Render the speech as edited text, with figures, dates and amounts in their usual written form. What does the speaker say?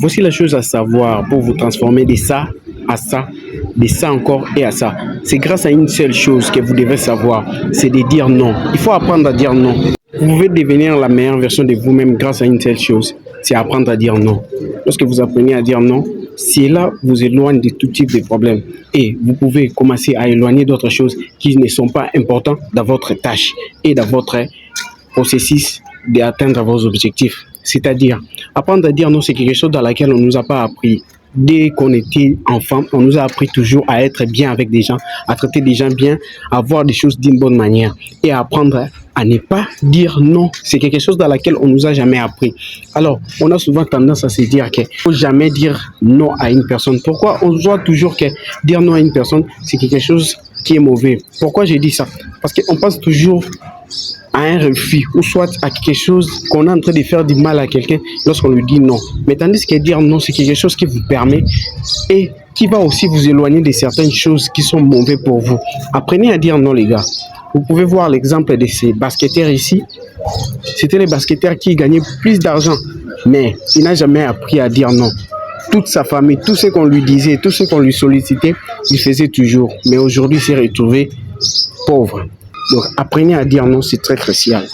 Voici la chose à savoir pour vous transformer de ça à ça, de ça encore et à ça. C'est grâce à une seule chose que vous devez savoir, c'est de dire non. Il faut apprendre à dire non. Vous pouvez devenir la meilleure version de vous-même grâce à une seule chose, c'est apprendre à dire non. Lorsque vous apprenez à dire non, cela vous éloigne de tout type de problème. Et vous pouvez commencer à éloigner d'autres choses qui ne sont pas importantes dans votre tâche et dans votre processus d'atteindre vos objectifs. C'est-à-dire, apprendre à dire non, c'est quelque chose dans laquelle on ne nous a pas appris. Dès qu'on était enfant, on nous a appris toujours à être bien avec des gens, à traiter des gens bien, à voir des choses d'une bonne manière et à apprendre à ne pas dire non. C'est quelque chose dans laquelle on nous a jamais appris. Alors, on a souvent tendance à se dire qu'il ne faut jamais dire non à une personne. Pourquoi on voit toujours que dire non à une personne, c'est quelque chose qui est mauvais? Pourquoi j'ai dit ça? Parce qu'on pense toujours à un refus ou soit à quelque chose qu'on est en train de faire du mal à quelqu'un lorsqu'on lui dit non. Mais tandis que dire non, c'est quelque chose qui vous permet et qui va aussi vous éloigner de certaines choses qui sont mauvaises pour vous. Apprenez à dire non, les gars. Vous pouvez voir l'exemple de ces basketteurs ici. C'était les basketteurs qui gagnaient plus d'argent, mais il n'a jamais appris à dire non. Toute sa famille, tout ce qu'on lui disait, tout ce qu'on lui sollicitait, il faisait toujours. Mais aujourd'hui, il s'est retrouvé pauvre. Donc, apprenez à dire non, c'est très crucial.